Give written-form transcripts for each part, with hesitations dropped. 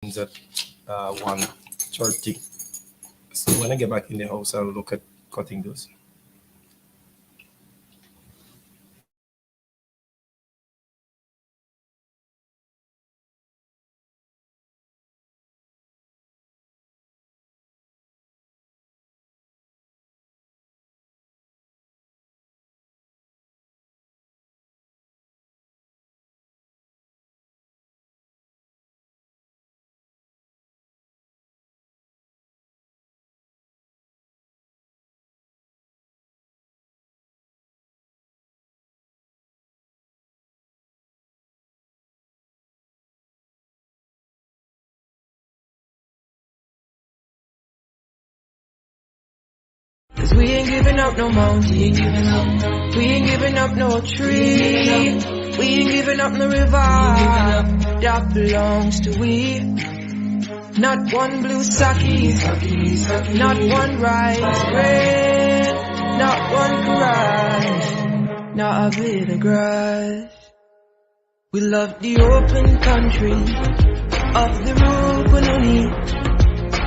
at 1:30. So when I get back in the house, I'll look at cutting those. Cause we ain't giving up no mountain, we ain't giving up no, we ain't giving up no tree, we ain't giving up no river that belongs to we. Not one blue sake, not one rice bread, not one crush, not a bit of grass. We love the open country of the Rupununi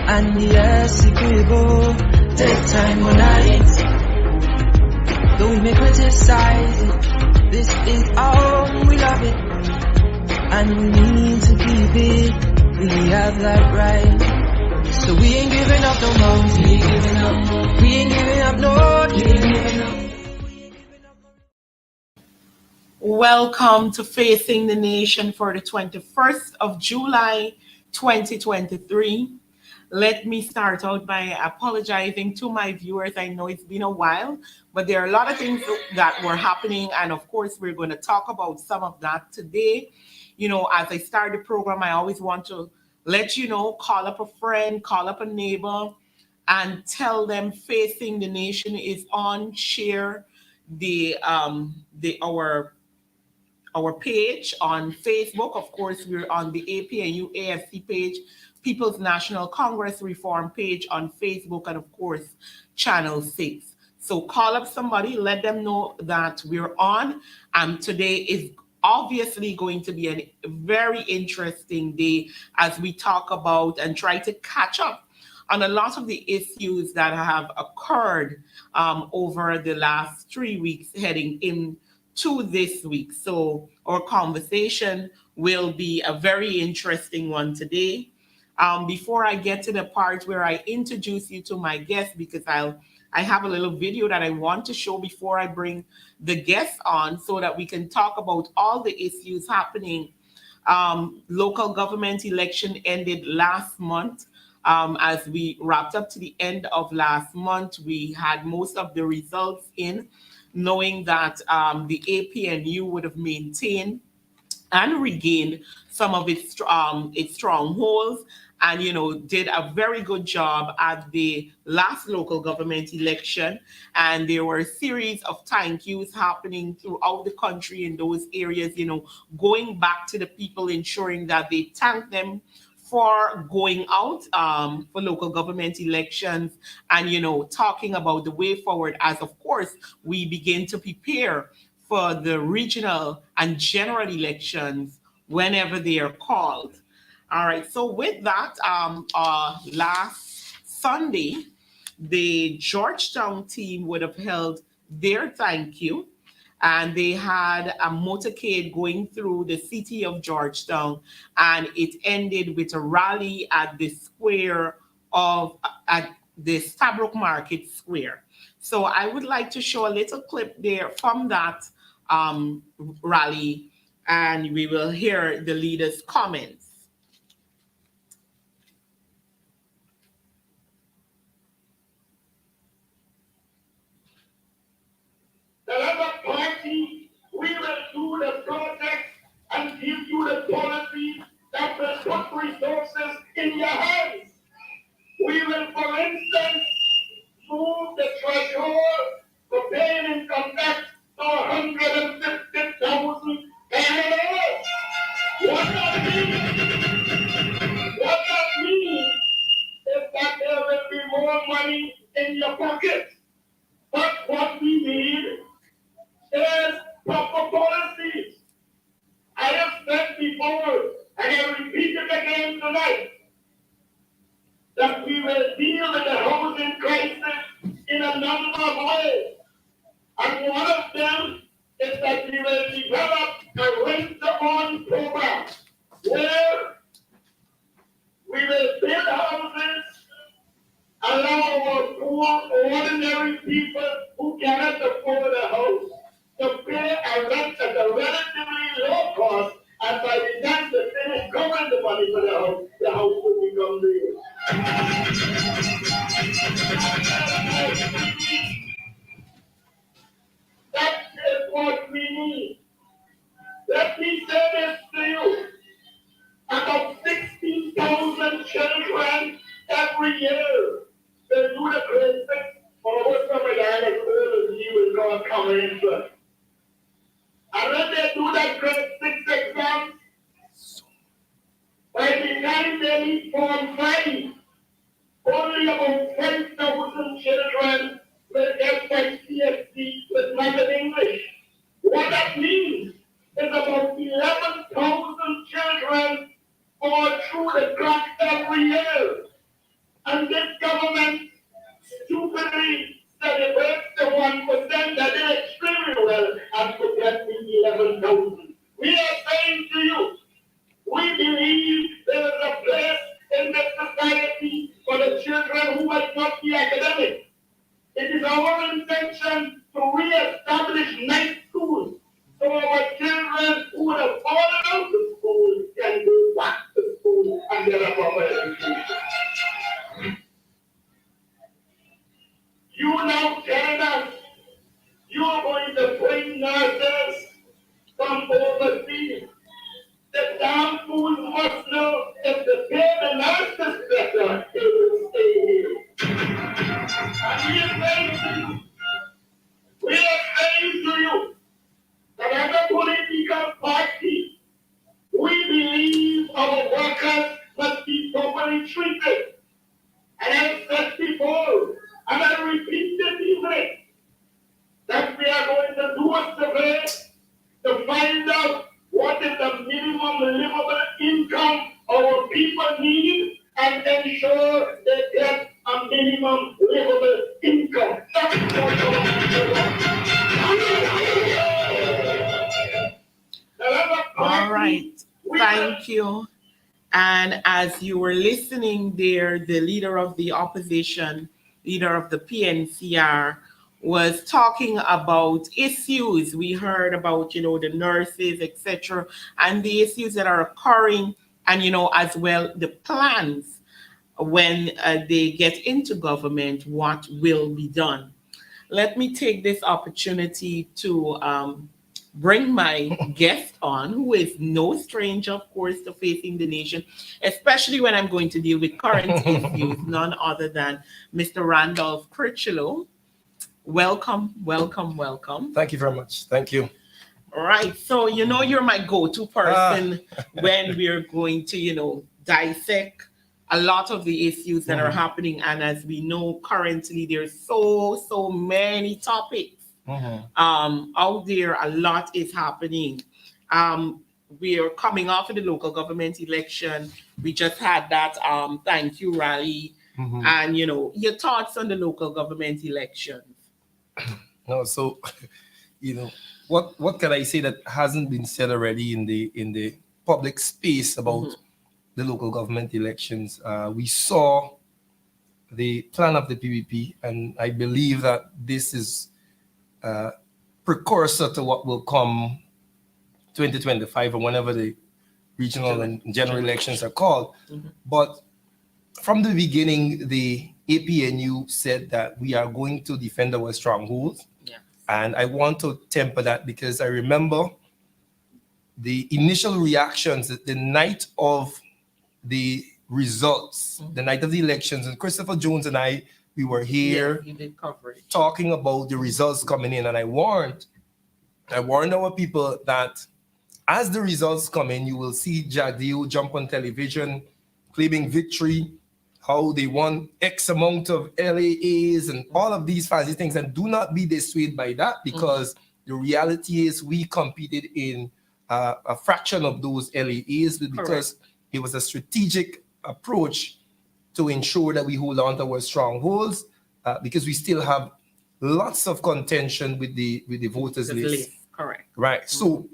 and the Essequibo. Take time on night, though we may criticize it. This is our home, we love it, and we need to keep it. We have that right. So we ain't giving up no mountain, we ain't giving up, we ain't giving up no dream. Welcome to Facing the Nation for the 21st of July, 2023. Let me start out by apologizing to my viewers. I know it's been a while, but there are a lot of things that were happening. And of course, we're going to talk about some of that today. You know, as I start the program, I always want to let you know, call up a friend, call up a neighbor, and tell them Facing the Nation is on. Share our page on Facebook. Of course, we're on the APNU AFC page, People's National Congress Reform page on Facebook, and of course, Channel 6. So call up somebody, let them know that we're on. Today is obviously going to be a very interesting day as we talk about and try to catch up on a lot of the issues that have occurred over the last 3 weeks heading into this week. So our conversation will be a very interesting one today. Before I get to the part where I introduce you to my guest, because I have a little video that I want to show before I bring the guest on so that we can talk about all the issues happening. Local government election ended last month. As we wrapped up to the end of last month, we had most of the results in, knowing that the APNU would have maintained and regained some of its strongholds, and did a very good job at the last local government election. And there were a series of thank yous happening throughout the country in those areas, going back to the people, ensuring that they thank them for going out for local government elections, and talking about the way forward as, of course, we begin to prepare for the regional and general elections whenever they are called. All right, so with that, last Sunday, the Georgetown team would have held their thank you, and they had a motorcade going through the city of Georgetown, and it ended with a rally at the square at the Stabrook Market Square. So I would like to show a little clip there from that rally, and we will hear the leader's comments. The other party, we will do the project and give you the policy that will put resources in your hands. We will, for instance, move the threshold for paying income tax to 150,000 Canadians. What that means is that there will be more money in your pocket. But what we need is proper policies. I have said before, And I repeat it again tonight, that we will deal with the housing crisis in a number of ways. And one of them is that we will develop a rent-to-own program where we will build houses, allow our poor, ordinary people who cannot afford a house to pay a rent at a relatively low cost, and by the time they finish covering the money for the house will become theirs. That is what we need. Let me say this to you. About 16,000 children every year. They do the grade 6, or what's somebody as old as you will not come into it. And when they do that grade 6 exam, by the time they leave Form 5, only about 5,000 children will get by CSC with math and English. What that means is about 11,000 children fall through the cracks every year. And this government stupidly celebrates the 1% that did extremely well and forget the 11,000. We are saying to you, we believe there is a place in this society for the children who might not be academic. It is our intention to re-establish night schools so our children who would have fallen out of school can go back to school and get a proper education. You now telling us you are going to bring nurses from overseas. The damn fools must know if they pay the nurses better, they will stay here. And we are saying to you that as a political party, we believe our workers must be properly treated. And I said before, and I repeat this evening, that we are going to do a survey to find out what is the minimum livable income our people need and ensure they get a minimum livable income. That's what All right. Thank you. And as you were listening there, the leader of the opposition, leader of the PNCR, was talking about issues. We heard about, the nurses, etc., and the issues that are occurring, and, as well, the plans when they get into government, what will be done. Let me take this opportunity to bring my guest on, who is no stranger, of course, to facing the nation, especially when I'm going to deal with current issues, none other than Mr. Randolph Critchlow. Welcome. Thank you very much. Thank you. All right. So, you're my go-to person when we're going to, dissect a lot of the issues that are happening. And as we know, currently, there's so many topics out there. A lot is happening. We are coming off of the local government election. We just had that thank you rally. And, your thoughts on the local government election. No, so what can I say that hasn't been said already in the public space about the local government elections? We saw the plan of the PPP, and I believe that this is precursor to what will come 2025 or whenever the regional and general elections are called. But from the beginning, the APNU said that we are going to defend our strongholds. Yeah. And I want to temper that because I remember the initial reactions the night of the results, the night of the elections, and Christopher Jones and I, we were here talking about the results coming in. And I warned our people that as the results come in, you will see Jagdeo jump on television claiming victory, how they won X amount of LAAs and all of these fancy things. And do not be dissuaded by that, because the reality is we competed in a fraction of those LEAs because it was a strategic approach to ensure that we hold on to our strongholds because we still have lots of contention with the voters list. Correct. Right. So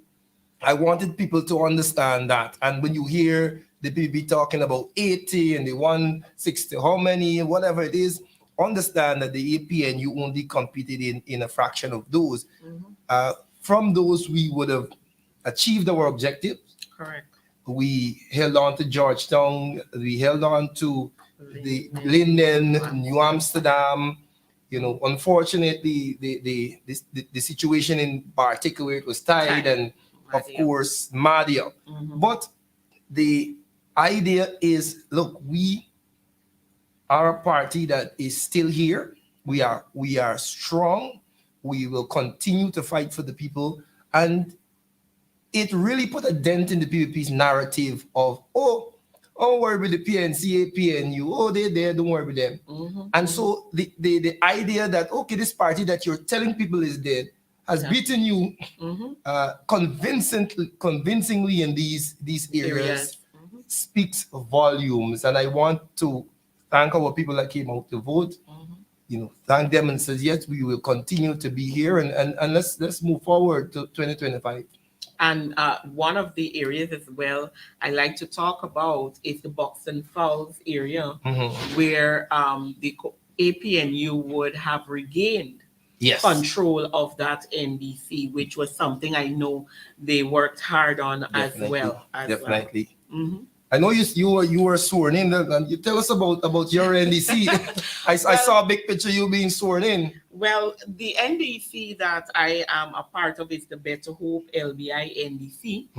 I wanted people to understand that. And when you hear the PPP talking about 80 and the 160, how many, whatever it is, understand that the APNU only competed in a fraction of those. From those, we would have achieved our objectives. Correct. We held on to Georgetown. We held on to the Linden, New Amsterdam. You know, unfortunately, the situation in particular it was tied, and of course, Madia. But the idea is, look, we are a party that is still here. We are strong. We will continue to fight for the people, and it really put a dent in the PPP's narrative of, oh, don't worry with the PNC, PNU. Oh, they're there, don't worry with them. And so the idea that, okay, this party that you're telling people is dead has beaten you convincingly in these areas speaks volumes. And I want to thank our people that came out to vote. You know, thank them and says, yes, we will continue to be here and let's move forward to 2025. And one of the areas as well I like to talk about is the Buxton Falls area, where the APNU would have regained control of that NDC, which was something I know they worked hard on as well. Definitely. I know you were sworn in. And you tell us about your NDC. I saw a big picture of you being sworn in. Well, the NDC that I am a part of is the Better Hope LBI NDC.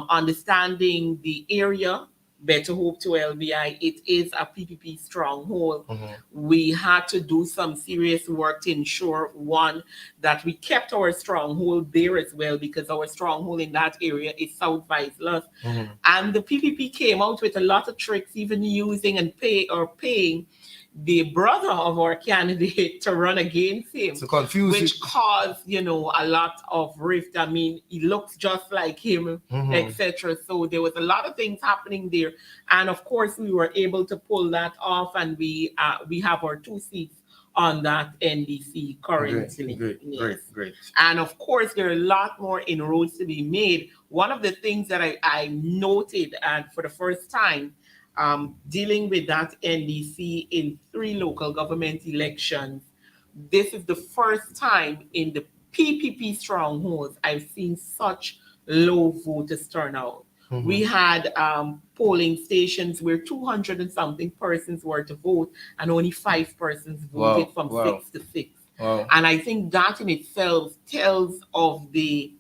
Understanding the area, Better Hope to LBI, it is a PPP stronghold. We had to do some serious work to ensure, one, that we kept our stronghold there as well, because our stronghold in that area is South Viceless. And the PPP came out with a lot of tricks, even using and paying the brother of our candidate to run against him, so confused, which caused, a lot of rift. I mean, he looks just like him, etc. So there was a lot of things happening there, and of course we were able to pull that off, and we have our 2 seats on that NDC currently. Great. And of course, there are a lot more inroads to be made. One of the things that I noted, and for the first time, dealing with that NDC in 3 local government elections, this is the first time in the PPP strongholds I've seen such low voters turnout. We had polling stations where 200 and something persons were to vote, and only 5 persons voted from 6 to 6. And I think that in itself tells of the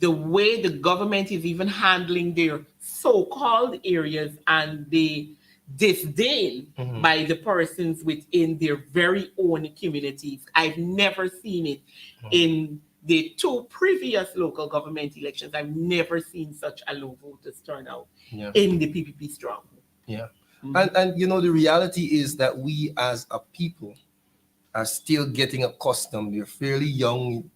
way the government is even handling their so-called areas and the disdain by the persons within their very own communities. I've never seen it in the 2 previous local government elections. I've never seen such a low voters turnout in the PPP stronghold. And the reality is that we as a people are still getting accustomed. We're fairly young.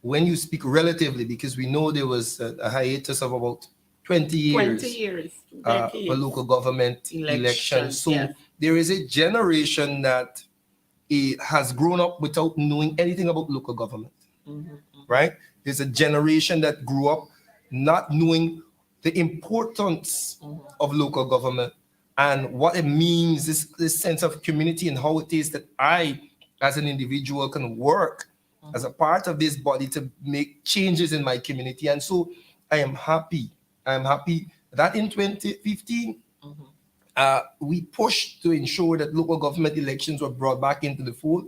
When you speak relatively, because we know there was a hiatus of about 20 years, for local government elections. So there is a generation that has grown up without knowing anything about local government, right? There's a generation that grew up not knowing the importance of local government and what it means, this sense of community, and how it is that I, as an individual, can work as a part of this body to make changes in my community. And so I am happy that in 2015, we pushed to ensure that local government elections were brought back into the fold,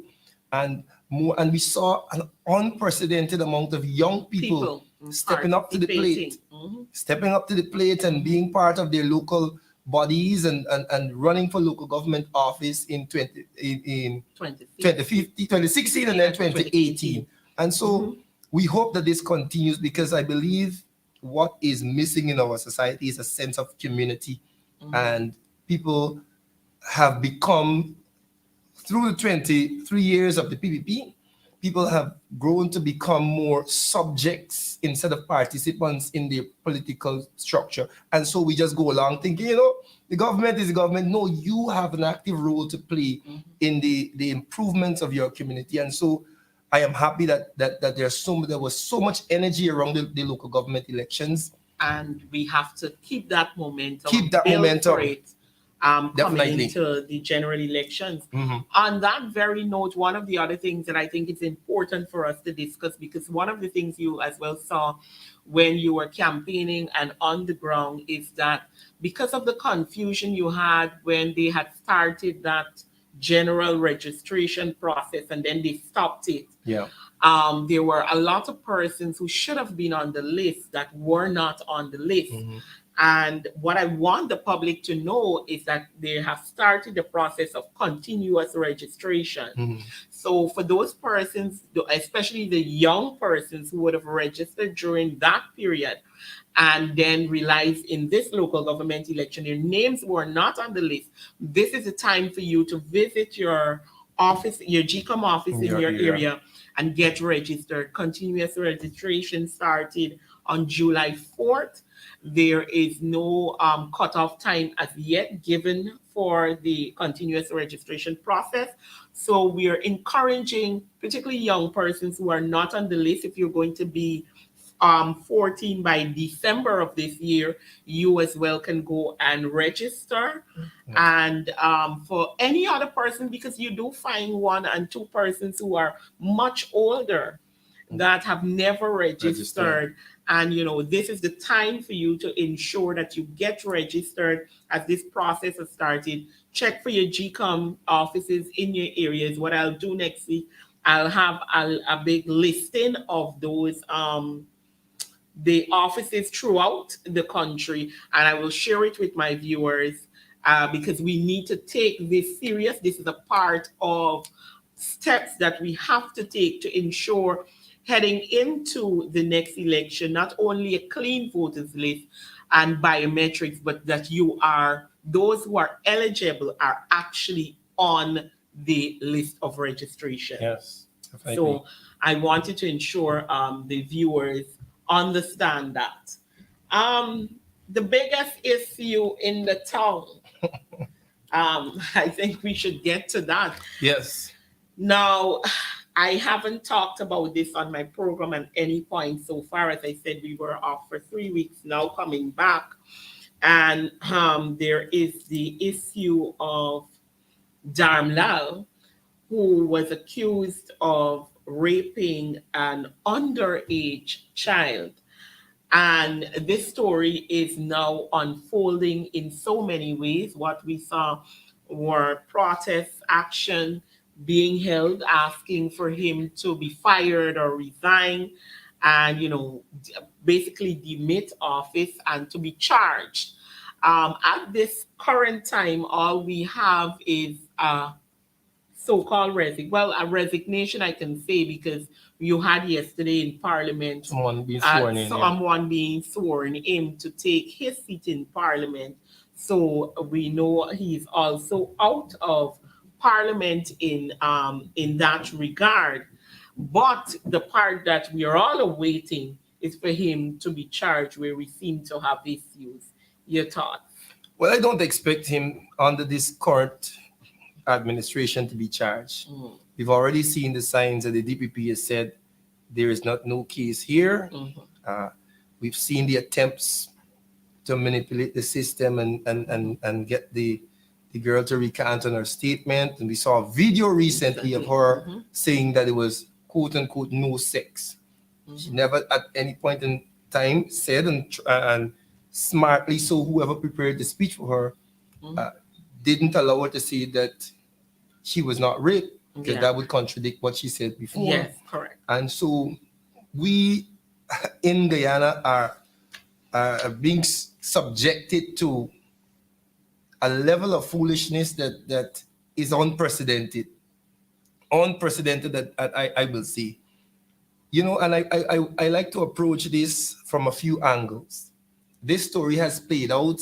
and we saw an unprecedented amount of young people stepping up to the plate, and being part of their local bodies and running for local government office in 2016 and then 2018. And so we hope that this continues, because I believe what is missing in our society is a sense of community. And people have become, through the 23 years of the PPP, people have grown to become more subjects instead of participants in the political structure. And so we just go along thinking, the government is the government. No, you have an active role to play in the improvements of your community. And so I am happy that there was so much energy around the local government elections. And we have to keep that momentum. Keep that build momentum. for it, coming Definitely. into the general elections. Mhm. On that very note, one of the other things that I think is important for us to discuss, because one of the things you as well saw when you were campaigning and on the ground, is that because of the confusion you had when they had started that general registration process and then they stopped it. Yeah. There were a lot of persons who should have been on the list that were not on the list. And what I want the public to know is that they have started the process of continuous registration. So for those persons, especially the young persons who would have registered during that period and then realized in this local government election their names were not on the list, this is the time for you to visit your office, your GCOM office in your area and get registered. Continuous registration started on July 4th. There is no cutoff time as yet given for the continuous registration process. So we are encouraging particularly young persons who are not on the list. If you're going to be 14 by December of this year, you as well can go and register. And for any other person, because you do find 1 and 2 persons who are much older that have never registered. And, this is the time for you to ensure that you get registered as this process has started. Check for your GCOM offices in your areas. What I'll do next week, I'll have a big listing of those the offices throughout the country, and I will share it with my viewers because we need to take this serious. This is a part of steps that we have to take to ensure heading into the next election, not only a clean voters list and biometrics, but that those who are eligible are actually on the list of registration. Yes. Definitely. So I wanted to ensure the viewers understand that. The biggest issue in the town, I think we should get to that. Yes. Now, I haven't talked about this on my program at any point so far. As I said, we were off for 3 weeks, now coming back. And there is the issue of Darmlal, who was accused of raping an underage child. And this story is now unfolding in so many ways. What we saw were protests, action being held, asking for him to be fired or resign and, basically demit office and to be charged. At this current time, all we have is so-called a resignation, I can say, because you had yesterday in Parliament Someone being sworn in. someone being sworn in to take his seat in Parliament. So we know he's also out of Parliament in that regard. But the part that we are all awaiting is for him to be charged, where we seem to have issues. Your thoughts? Well, I don't expect him under this current administration to be charged. We've already seen the signs that the DPP has said there is no case here. We've seen the attempts to manipulate the system and get the girl to recant on her statement. And we saw a video recently of her saying that it was quote unquote no sex. She never at any point in time said, and smartly so, whoever prepared the speech for her didn't allow her to say that she was not raped, because that would contradict what she said before. Yes, correct. And so we in Guyana are being subjected to a level of foolishness that is unprecedented that I will say. And I like to approach this from a few angles. This story has played out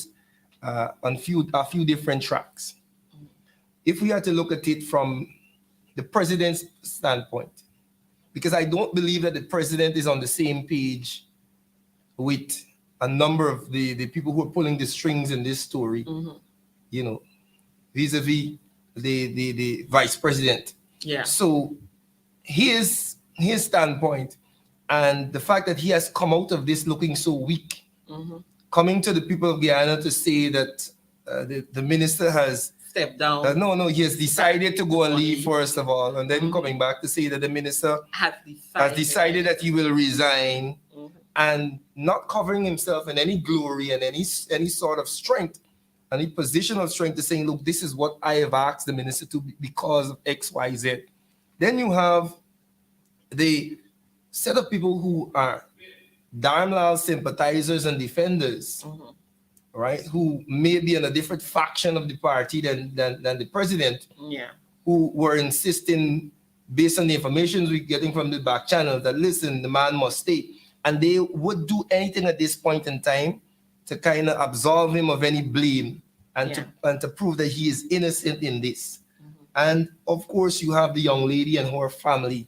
on a few different tracks. If we had to look at it from the president's standpoint, because I don't believe that the president is on the same page with a number of the people who are pulling the strings in this story, you know, vis-a-vis the vice president. Yeah. So his standpoint and the fact that he has come out of this looking so weak, coming to the people of Guyana to say that the minister has stepped down. No, he has decided to go and leave first of all, and then coming back to say that the minister has decided that he will resign, and not covering himself in any glory and any sort of strength, any position of strength, to saying, look, this is what I have asked the minister to be because of X, Y, Z. Then you have the set of people who are Dharmlal sympathizers and defenders, right, who may be in a different faction of the party than the president, who were insisting, based on the information we're getting from the back channel, that listen, the man must stay. And they would do anything at this point in time to kind of absolve him of any blame and to prove that he is innocent in this. And of course, you have the young lady and her family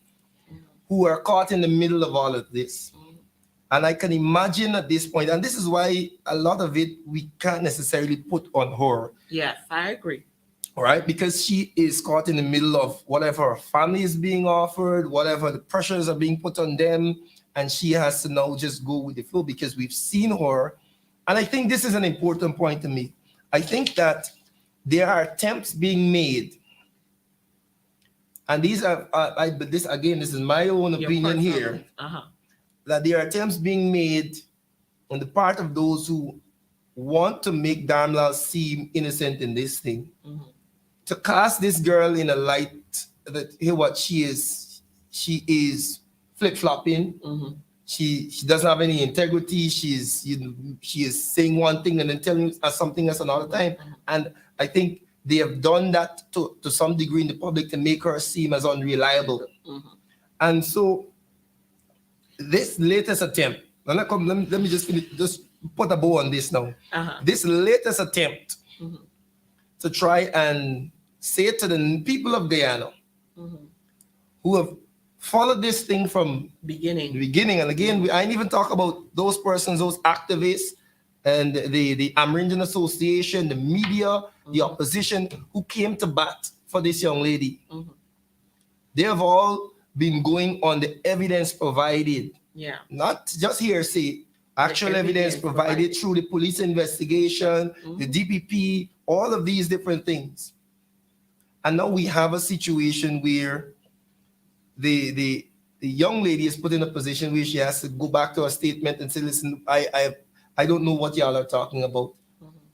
who are caught in the middle of all of this. And I can imagine at this point, and this is why a lot of it we can't necessarily put on her. Yes, I agree. All right, because she is caught in the middle of whatever her family is being offered, whatever the pressures are being put on them, and she has to now just go with the flow because we've seen her. And I think this is an important point to me. I think that there are attempts being made, and these are, but this again, this is my own opinion here, that there are attempts being made on the part of those who want to make Dharmlal seem innocent in this thing, to cast this girl in a light that here what she is flip-flopping. She doesn't have any integrity. She is saying one thing and then telling us something else another time. And I think they have done that to some degree in the public to make her seem as unreliable. And so this latest attempt, and let me just put a bow on this now. This latest attempt to try and say to the people of Guyana who have followed this thing from the beginning. And again, I ain't even talk about those persons, those activists, and the Amerindian Association, the media, the opposition, who came to bat for this young lady. They have all been going on the evidence provided. Not just hearsay, actual evidence provided through the police investigation, the DPP, all of these different things. And now we have a situation where the young lady is put in a position where she has to go back to her statement and say, listen, I don't know what y'all are talking about.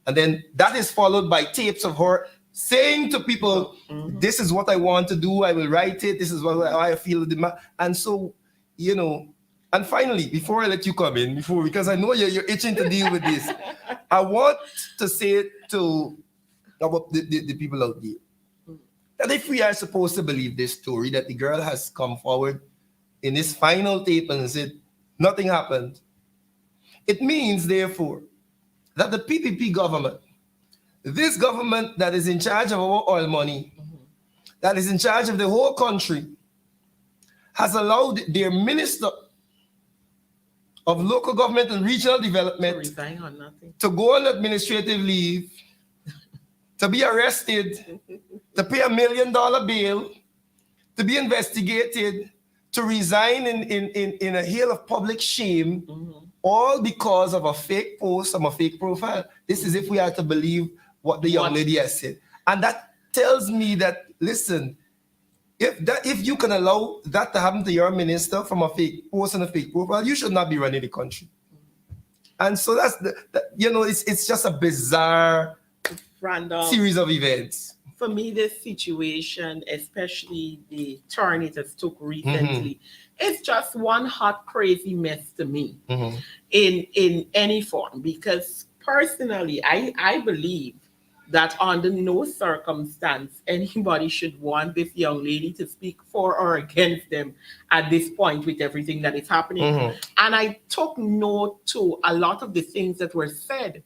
And then that is followed by tapes of her saying to people, this is what I want to do, I will write it, this is what I feel. And so, you know, and finally, before I let you come in, because I know you're itching to deal with this, I want to say it to the people out there, that if we are supposed to believe this story, that the girl has come forward in this final tape and said nothing happened, it means, therefore, that the PPP government, this government that is in charge of our oil money, that is in charge of the whole country, has allowed their minister of local government and regional development to go on administrative leave, to be arrested, to pay $1 million bail, to be investigated, to resign in a hail of public shame, all because of a fake post on a fake profile. This is if we are to believe what the young lady has said. And that tells me that, listen, if you can allow that to happen to your minister from a fake post and a fake profile, you should not be running the country. And so that's it's just a bizarre series of events. For me, this situation, especially the turn it has took recently, it's just one hot, crazy mess to me in any form. Because personally, I believe that under no circumstance anybody should want this young lady to speak for or against them at this point with everything that is happening. And I took note to a lot of the things that were said.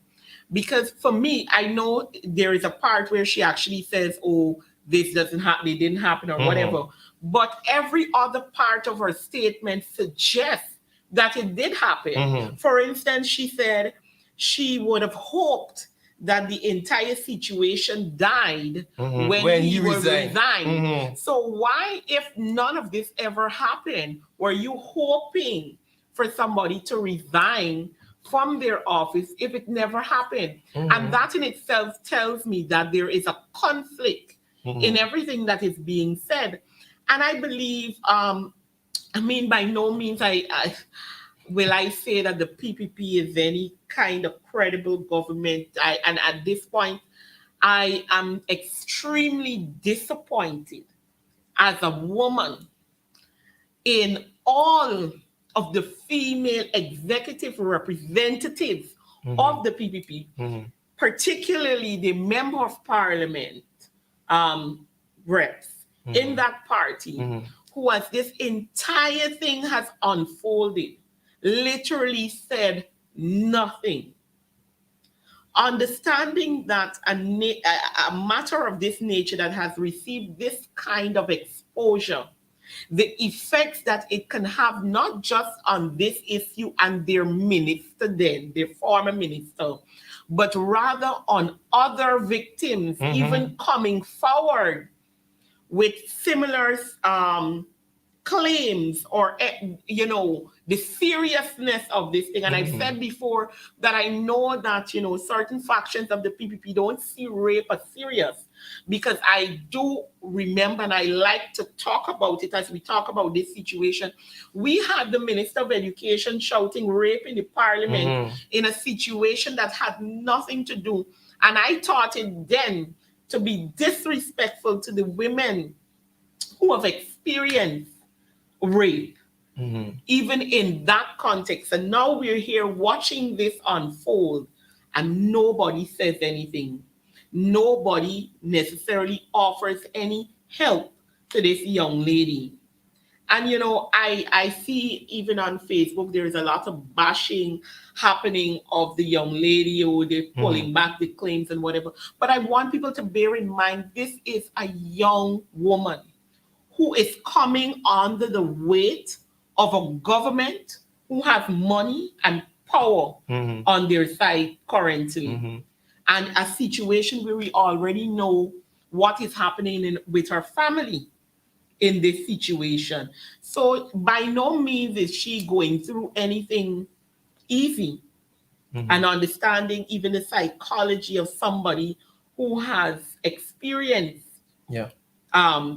Because for me, I know there is a part where she actually says, oh, this doesn't happen, it didn't happen or whatever. but every other part of her statement suggests that it did happen. For instance, she said she would have hoped that the entire situation died when he resigned. So why, if none of this ever happened, were you hoping for somebody to resign from their office if it never happened? And that in itself tells me that there is a conflict in everything that is being said. And I believe, by no means will I say that the PPP is any kind of credible government. And at this point, I am extremely disappointed as a woman in all of the female executive representatives of the PPP, particularly the member of parliament reps in that party, who, as this entire thing has unfolded, literally said nothing. Understanding that a matter of this nature that has received this kind of exposure, the effects that it can have not just on this issue and their minister then, their former minister, but rather on other victims, even coming forward with similar claims, or the seriousness of this thing. And I've said before that I know that certain factions of the PPP don't see rape as serious, because I do remember, and I like to talk about it as we talk about this situation. We had the Minister of Education shouting rape in the parliament in a situation that had nothing to do, and I thought it then to be disrespectful to the women who have experienced rape, even in that context. And now we're here watching this unfold, and nobody says anything. Nobody necessarily offers any help to this young lady. And, I see even on Facebook, there is a lot of bashing happening of the young lady, or they're pulling back the claims and whatever. But I want people to bear in mind, this is a young woman who is coming under the weight of a government who has money and power on their side currently. And a situation where we already know what is happening with her family in this situation. So by no means is she going through anything easy. And understanding even the psychology of somebody who has experienced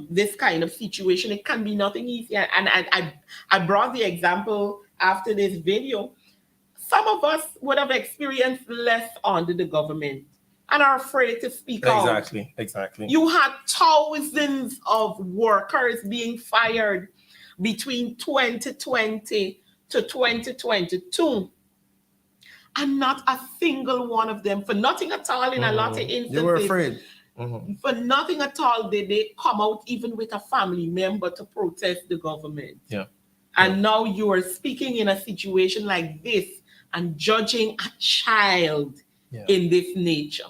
this kind of situation, it can be nothing easy. And I brought the example after this video. Some of us would have experienced less under the government and are afraid to speak out. Exactly. You had thousands of workers being fired between 2020 to 2022. And not a single one of them, for nothing at all in a lot of instances. They were afraid. For nothing at all did they come out even with a family member to protest the government. And now you are speaking in a situation like this and judging a child in this nature.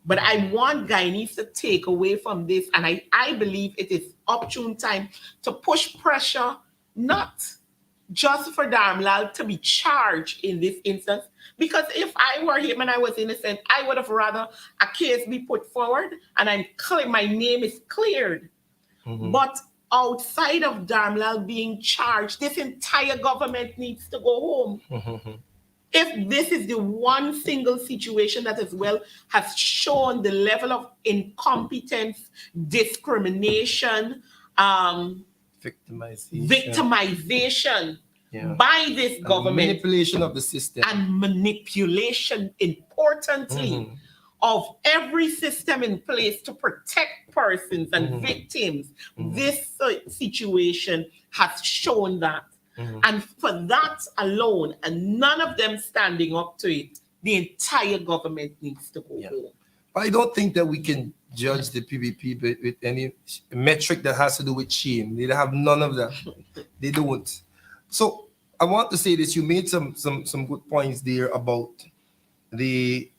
But I want Guyanese to take away from this, and I believe it is opportune time to push pressure, not just for Darmlal to be charged in this instance, because if I were him and I was innocent, I would have rather a case be put forward and my name is cleared. But outside of Darmlal being charged, this entire government needs to go home. If this is the one single situation that as well has shown the level of incompetence, discrimination, victimization by this government, manipulation of the system, and manipulation, importantly, of every system in place to protect persons and victims, this situation has shown that. And for that alone, and none of them standing up to it, the entire government needs to go home. I don't think that we can judge the PPP with any metric that has to do with shame. They have none of that. They don't. So I want to say this. You made some good points there about the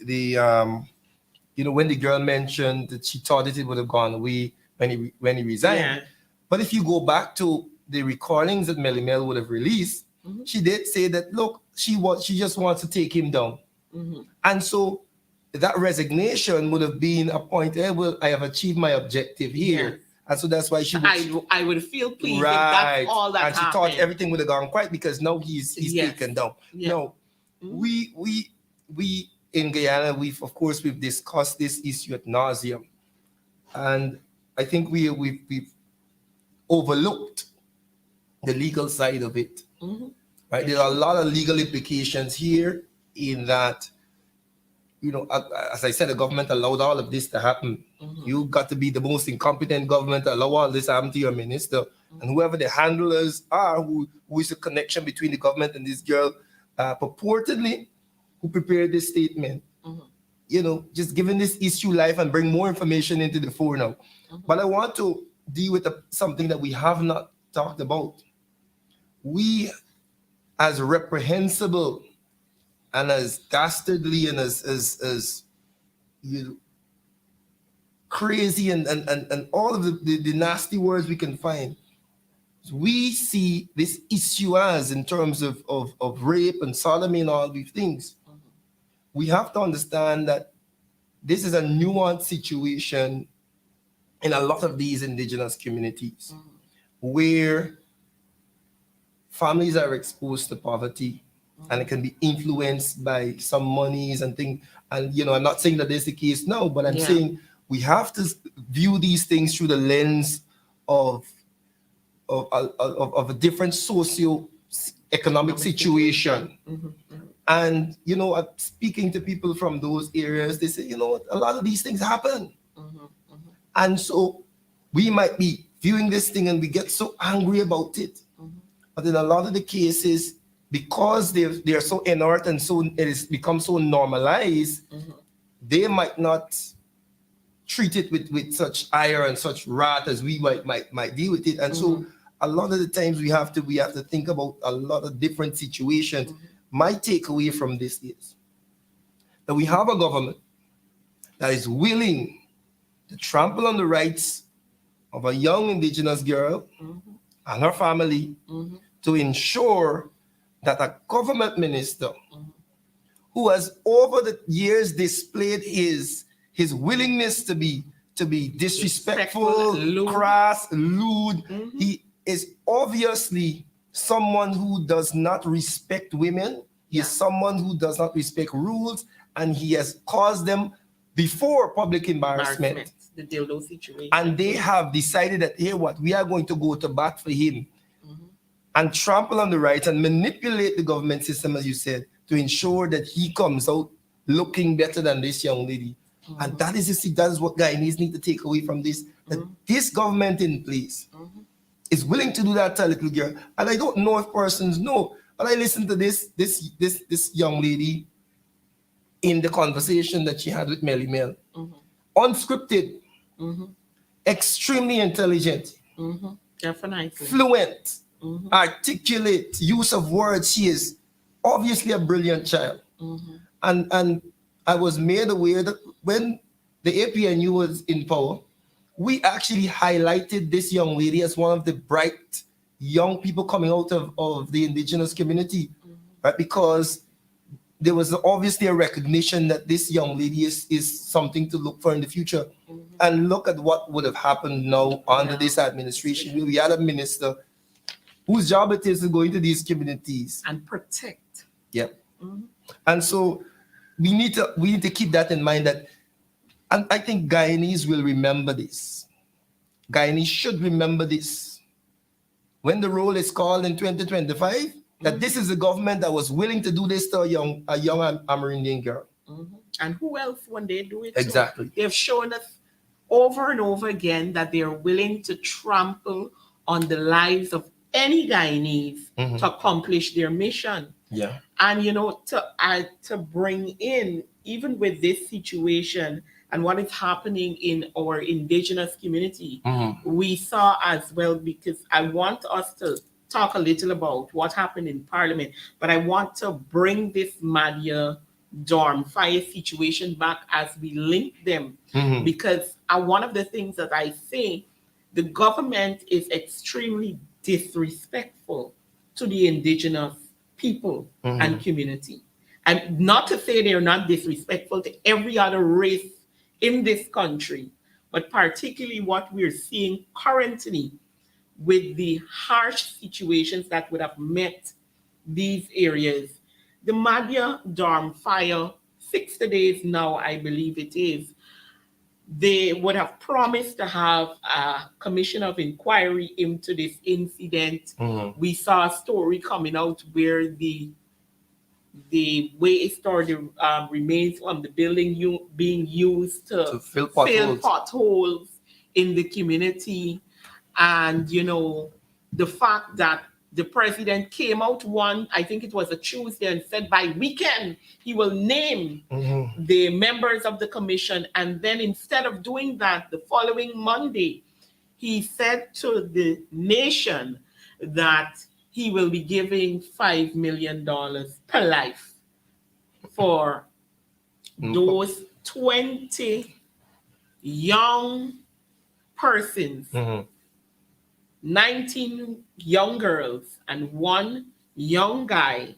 when the girl mentioned that she thought that it would have gone away when he resigned. But if you go back to the recordings that Melly Mel would have released, she did say that, look, she just wants to take him down. And so that resignation would have been a point, well, I have achieved my objective here. Yes. And so that's why she would... I would feel pleased right. if that's all that and she happened. thought everything would have gone quiet because now he's Yes. taken down. Yeah. No, we in Guyana, we've discussed this issue at nauseum. And I think we've overlooked the legal side of it. Right? There are a lot of legal implications here in that, you know, as I said, the government allowed all of this to happen. You've got to be the most incompetent government to allow all this to happen to your minister. And whoever the handlers are, who is the connection between the government and this girl, purportedly, who prepared this statement, you know, just giving this issue life and bring more information into the fore now. But I want to deal with something that we have not talked about. We, as reprehensible and as dastardly and as you know, crazy and all of the nasty words we can find, we see this issue as in terms of rape and sodomy and all these things. We have to understand that this is a nuanced situation in a lot of these indigenous communities where families are exposed to poverty and it can be influenced by some monies and things. And, you know, I'm not saying that this is the case now, but I'm saying we have to view these things through the lens of a different socio-economic situation. And, you know, speaking to people from those areas, they say, you know, a lot of these things happen. And so we might be viewing this thing and we get so angry about it. But in a lot of the cases, because they are so inert and so it has become so normalized, they might not treat it with such ire and such wrath as we might deal with it. And so a lot of the times we have to think about a lot of different situations. My takeaway from this is that we have a government that is willing to trample on the rights of a young indigenous girl and her family to ensure that a government minister who has over the years displayed his willingness to be disrespectful, lewd. crass, lewd, he is obviously someone who does not respect women. He is someone who does not respect rules, and he has caused them before public embarrassment. The dildo situation. And they have decided that, hey, what, we are going to go to bat for him and trample on the rights and manipulate the government system, as you said, to ensure that he comes out looking better than this young lady. And that is what Guyanese need to take away from this, that this government in place is willing to do that to a little girl. And I don't know if persons know, but I listened to this young lady in the conversation that she had with Melly Mel. Unscripted, extremely intelligent, Definitely. fluent, articulate, use of words. She is obviously a brilliant child. And I was made aware that when the APNU was in power, we actually highlighted this young lady as one of the bright young people coming out of the indigenous community, right? Because there was obviously a recognition that this young lady is something to look for in the future. And look at what would have happened now under this administration. We had a minister whose job it is to go into these communities and protect. And so we need to keep that in mind, that, and I think Guyanese will remember this. Guyanese should remember this. When the roll is called in 2025, that this is a government that was willing to do this to a young Amerindian girl. And who else when they do it? Exactly. So they've shown us over and over again that they're willing to trample on the lives of any Guyanese to accomplish their mission. And, you know, to bring in, even with this situation and what is happening in our indigenous community, we saw as well, because I want us to talk a little about what happened in Parliament, but I want to bring this Madia dorm fire situation back as we link them, because one of the things that I think the government is extremely disrespectful to the Indigenous people and community. And not to say they're not disrespectful to every other race in this country, but particularly what we're seeing currently with the harsh situations that would have met these areas. The Madhya Dam fire, 60 days now, I believe it is, they would have promised to have a commission of inquiry into this incident. We saw a story coming out where the waste or the remains from the building being used to fill potholes in the community. And, you know, the fact that the president came out I think it was a Tuesday, and said by weekend he will name the members of the commission. And then instead of doing that, the following Monday, he said to the nation that he will be giving $5 million per life for those 20 young persons, 19 young girls and 1 young guy,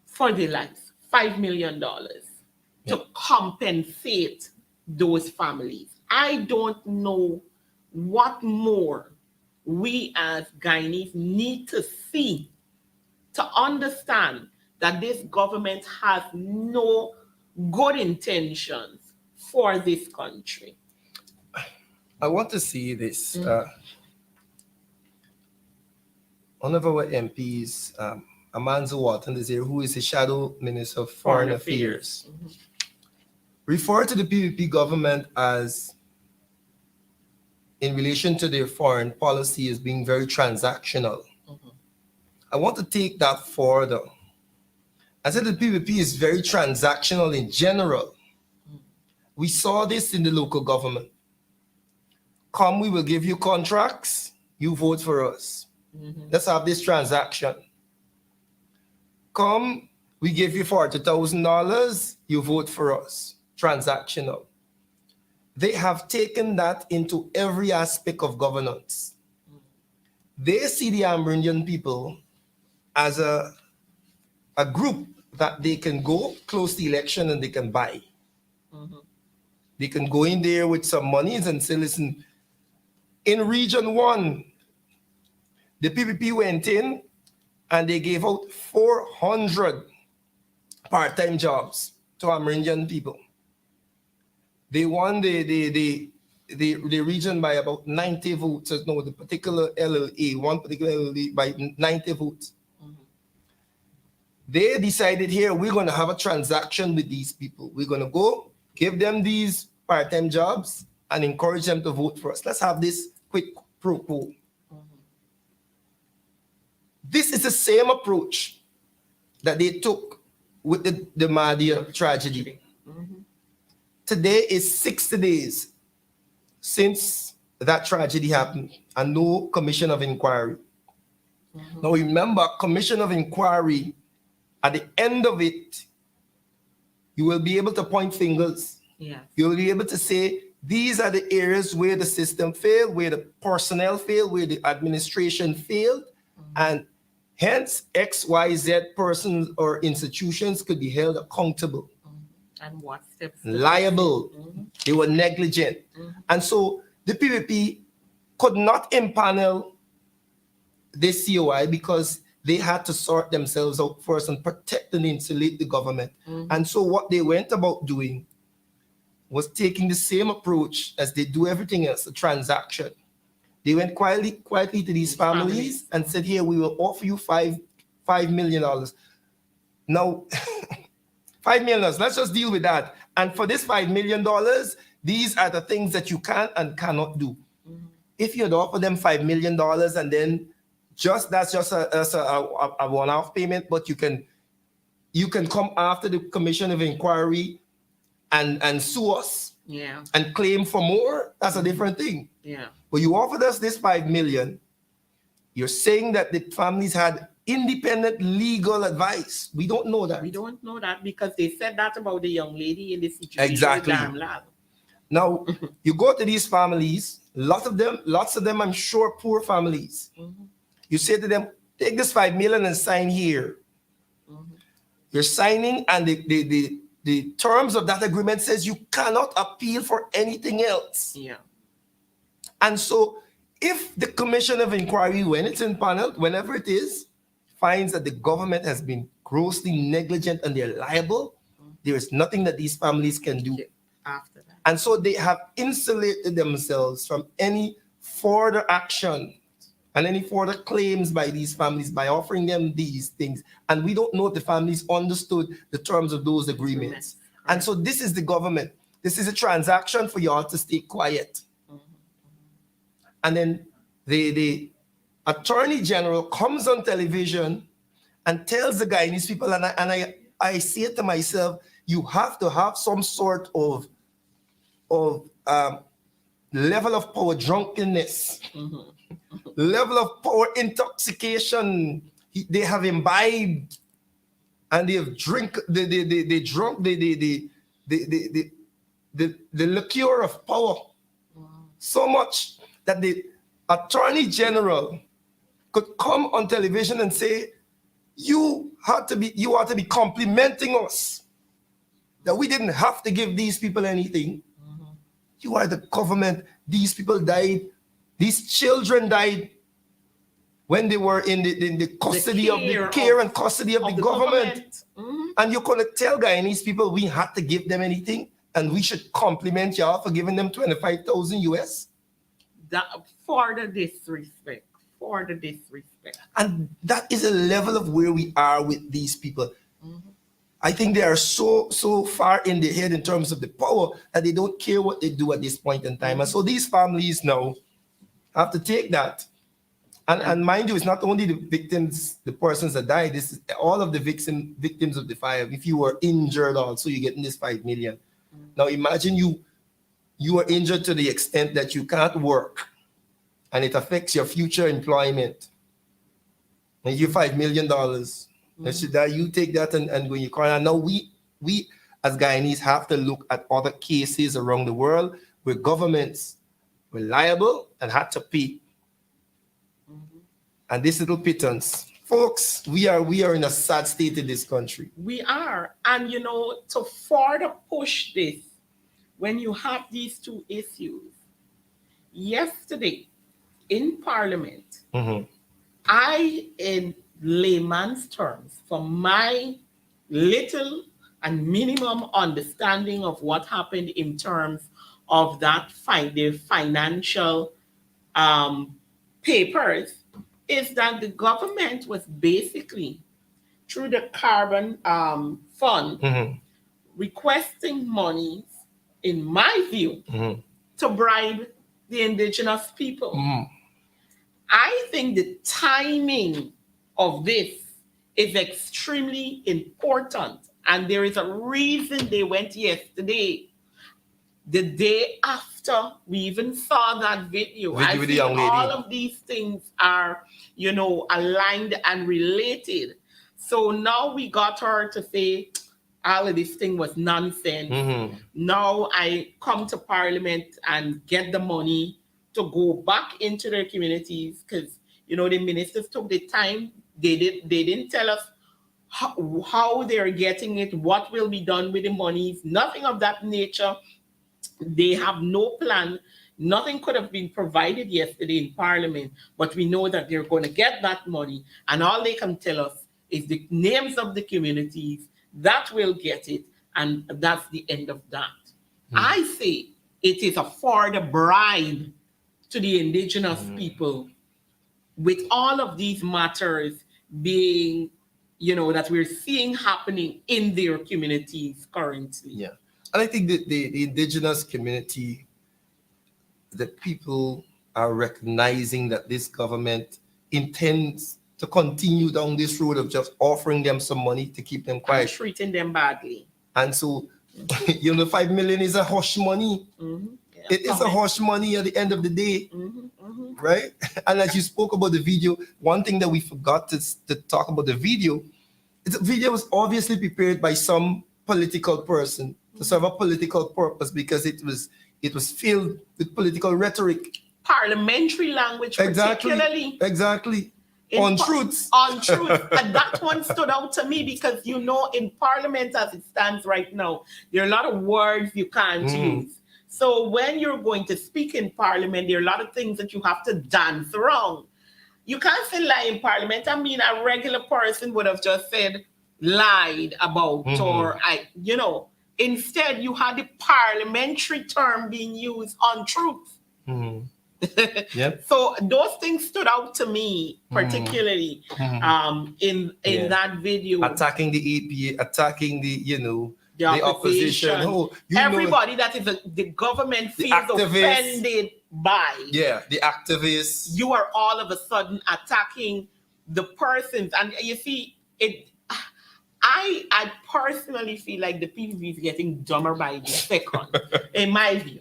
for their lives. $5 million to compensate those families. I don't know what more we as Guyanese need to see to understand that this government has no good intentions for this country. I want to see this. One of our MPs, Amanzu Walton, is here, who is the Shadow Minister of Foreign Affairs, referred to the PPP government as, in relation to their foreign policy, as being very transactional. I want to take that further. I said the PPP is very transactional in general. We saw this in the local government. Come, we will give you contracts, you vote for us. Let's have this transaction. Come, we give you $40,000, you vote for us. Transactional. They have taken that into every aspect of governance. They see the Amerindian people as a group that they can go close the election and they can buy. They can go in there with some monies and say, listen, in Region 1, the PPP went in and they gave out 400 part-time jobs to Amerindian people. They won the region by about 90 votes. No, the particular LLA, one particular LLA by 90 votes. They decided here, we're going to have a transaction with these people. We're going to go give them these part-time jobs and encourage them to vote for us. Let's have this quick pro quo. This is the same approach that they took with the Madhya tragedy. Today is 60 days since that tragedy happened and no commission of inquiry. Now remember, commission of inquiry, at the end of it, you will be able to point fingers. You will be able to say, these are the areas where the system failed, where the personnel failed, where the administration failed, and hence X, Y, Z persons or institutions could be held accountable. And what steps? Liable. They were negligent. And so the PPP could not impanel this COI because they had to sort themselves out first and protect and insulate the government. And so what they went about doing was taking the same approach as they do everything else, a transaction. They went quietly to these families and said, here, we will offer you $5 million. Now, $5 million, let's just deal with that. And for this $5 million, these are the things that you can and cannot do. If you'd offer them $5 million and then that's just a one-off payment, but you can come after the commission of inquiry and sue us and claim for more, that's a different thing. But you offered us this $5 million. You're saying that the families had independent legal advice. We don't know that. We don't know that because they said that about the young lady in the situation. Exactly. With Lab. Now, you go to these families, lots of them, I'm sure, poor families. You say to them, take this 5 million and sign here. You're signing, and the terms of that agreement says you cannot appeal for anything else. Yeah. And so if the Commission of Inquiry, when it's in panel, whenever it is, finds that the government has been grossly negligent and they're liable, there is nothing that these families can do. After that. And so they have insulated themselves from any further action and any further claims by these families by offering them these things. And we don't know if the families understood the terms of those agreements. And so this is the government. This is a transaction for y'all to stay quiet. And then the Attorney General comes on television and tells the Guyanese people, and I say to myself, you have to have some sort of level of power drunkenness, level of power intoxication. They have imbibed and they have drunk the liqueur of power so much that the Attorney General could come on television and say, you ought to be complimenting us that we didn't have to give these people anything. You are the government. These people died. These children died when they were in the custody of the care and custody of the government. And you're going to tell Guyanese people we had to give them anything and we should compliment y'all for giving them 25,000 US? That, for the disrespect. And that is a level of where we are with these people. I think they are so far in their head in terms of the power that they don't care what they do at this point in time. And so these families now have to take that. And mind you, it's not only the victims, the persons that died, this is all of the victims of the fire. If you were injured also, you're getting this 5 million. Now imagine you are injured to the extent that you can't work and it affects your future employment. And you $5 million. That you take that and go in your corner. Now we as Guyanese have to look at other cases around the world where governments were liable and had to pay. And this little pittance, folks, we are in a sad state in this country. We are. And to further push this, when you have these two issues, yesterday in Parliament, I, in layman's terms, from my little and minimum understanding of what happened in terms of that the financial papers, is that the government was basically, through the carbon fund, requesting monies, in my view, to bribe the indigenous people. I think the timing of this is extremely important. And there is a reason they went yesterday, the day after we even saw that video. I think all of these things are, aligned and related. So now we got her to say, all of this thing was nonsense. Now I come to Parliament and get the money to go back into their communities because, the ministers took the time. They didn't tell us how they're getting it, what will be done with the monies, nothing of that nature. They have no plan. Nothing could have been provided yesterday in Parliament, but we know that they're going to get that money. And all they can tell us is the names of the communities that will get it. And that's the end of that. I say it is a further bribe to the indigenous people with all of these matters being, that we're seeing happening in their communities currently. Yeah. And I think that the indigenous community, the people are recognizing that this government intends to continue down this road of just offering them some money to keep them quiet. And treating them badly. And so, 5 million is a hush money. Yeah, it is a hush money at the end of the day, right? And as you spoke about the video, one thing that we forgot to talk about the video, the video was obviously prepared by some political person to serve a political purpose because it was it was filled with political rhetoric. Parliamentary language, particularly. Exactly. In Untruths. Untruths. And that one stood out to me because, you know, in Parliament as it stands right now, there are a lot of words you can't use. So when you're going to speak in Parliament, there are a lot of things that you have to dance around. You can't say lie in Parliament. I mean, a regular person would have just said lied about you know. Instead, you had the parliamentary term being used, untruth. Yep. So those things stood out to me, particularly in that video. Attacking the EPA, attacking the the opposition. Oh, everybody that is the government feels offended by. Yeah, the activists. You are all of a sudden attacking the persons, and you see it. I personally feel like the PVV is getting dumber by the second, in my view,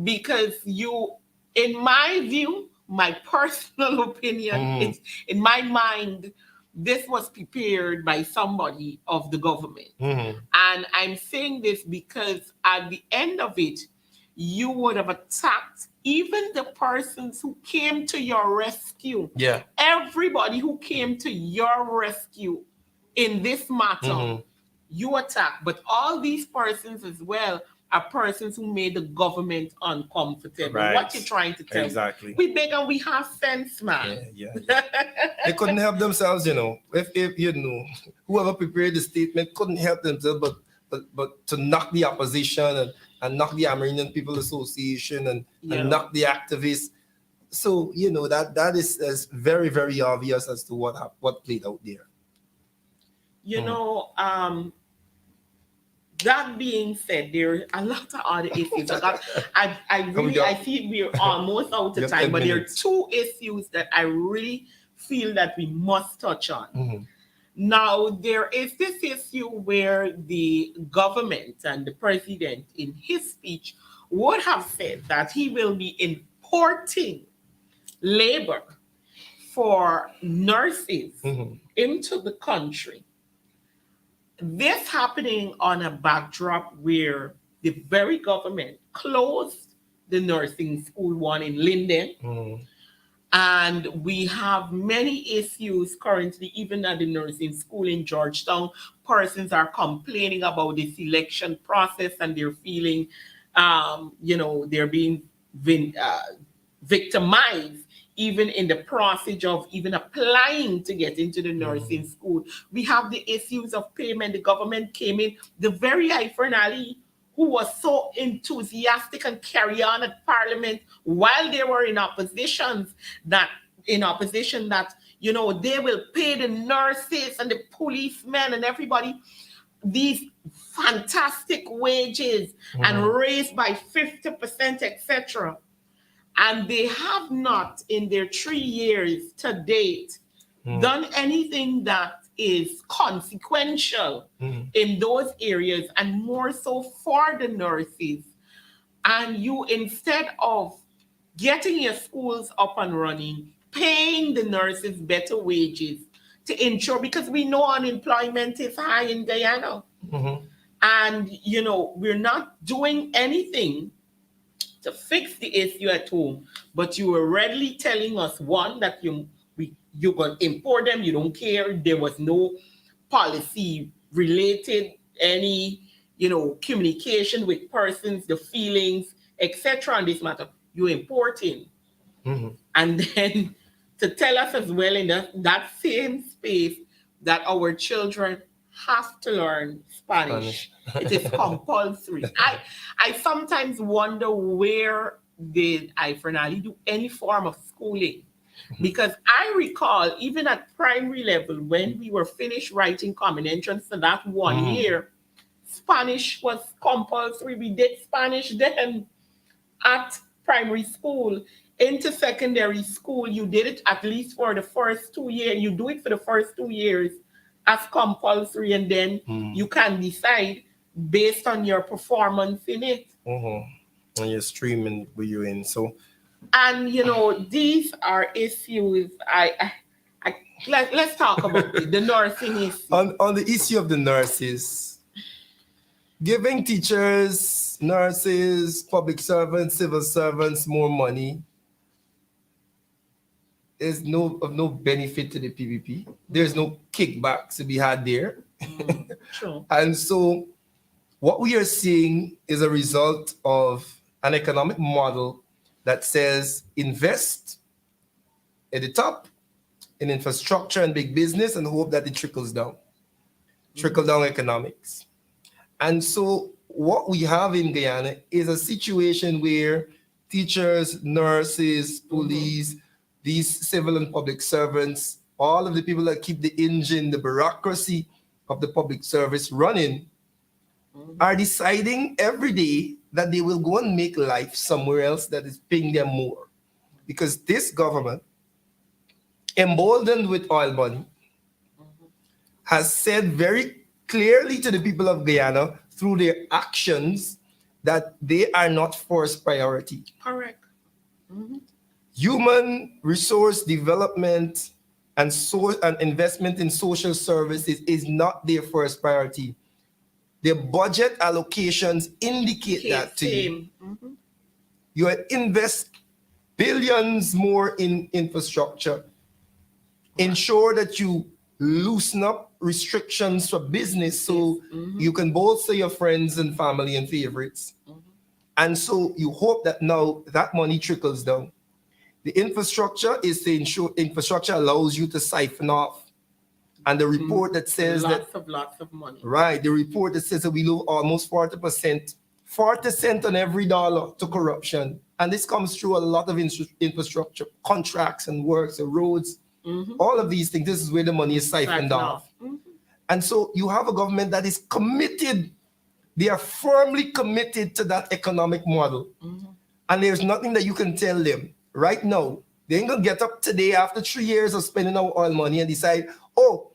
because in my view, my personal opinion, it's in my mind, this was prepared by somebody of the government. And I'm saying this because at the end of it, you would have attacked even the persons who came to your rescue. Yeah. Everybody who came to your rescue in this matter, you attack. But all these persons as well are persons who made the government uncomfortable. Right. What you're trying to tell Exactly. we beg and we have sense, man. Yeah. They couldn't help themselves, you know. If you know, whoever prepared the statement couldn't help themselves, but to knock the opposition and knock the Amerindian People Association and knock the activists. So, you know, that is very, very obvious as to what played out there. You know, that being said, there are a lot of other issues. I see we're almost out of time, but there are two issues that I really feel that we must touch on. Now, there is this issue where the government and the president in his speech would have said that he will be importing labor for nurses into the country. This happening on a backdrop where the very government closed the nursing school, one in Linden, and we have many issues currently, even at the nursing school in Georgetown. Persons are complaining about the selection process and they're feeling, they're being victimized even in the process of even applying to get into the nursing school. We have the issues of payment. The government came in, the very Ifernali who was so enthusiastic and carry on at Parliament while they were in opposition that, you know, they will pay the nurses and the policemen and everybody these fantastic wages and raised by 50%, etc. And they have not, in their 3 years to date, done anything that is consequential in those areas, and more so for the nurses. And you, instead of getting your schools up and running, paying the nurses better wages to ensure, because we know unemployment is high in Guyana. And, you know, we're not doing anything to fix the issue at home, but you were readily telling us, one, that you're going to import them, you don't care, there was no policy related, any, you know, communication with persons, the feelings, etc. on this matter, you're importing. And then to tell us as well in that same space that our children have to learn Spanish. It is compulsory. I sometimes wonder where did Ifernali do any form of schooling? Because I recall even at primary level, when we were finished writing common entrance for that 1 year, Spanish was compulsory. We did Spanish then at primary school. Into secondary school, you did it at least for the first 2 years. You do it for the first 2 years as compulsory, and then you can decide based on your performance in it. And you're streaming where you're in. So, and you know, these are issues. Let's talk about it, the nursing issue. On the issue of the nurses, giving teachers nurses, public servants, civil servants more money is of no benefit to the PPP. There's no kickbacks to be had there. True. And so what we are seeing is a result of an economic model that says invest at the top in infrastructure and big business and hope that it trickles down. Trickle down economics. And so what we have in Guyana is a situation where teachers, nurses, police, these civil and public servants, all of the people that keep the engine, the bureaucracy of the public service running, are deciding every day that they will go and make life somewhere else that is paying them more. Because this government, emboldened with oil money, has said very clearly to the people of Guyana through their actions that they are not first priority. Correct. Human resource development and investment in social services is not their first priority. Their budget allocations indicate that to you. You invest billions more in infrastructure. Ensure that you loosen up restrictions for business so you can bolster your friends and family and favorites. And so you hope that now that money trickles down. The infrastructure is to ensure infrastructure allows you to siphon off. And the report that says lots of money. Right, the report that says that we lose almost 40%, 40 cents on every dollar to corruption. And this comes through a lot of infrastructure, contracts and works, and roads, all of these things. This is where the money is siphoned off. And so you have a government that is committed. They are firmly committed to that economic model. And there's nothing that you can tell them right now. They ain't gonna get up today after 3 years of spending our oil money and decide, oh,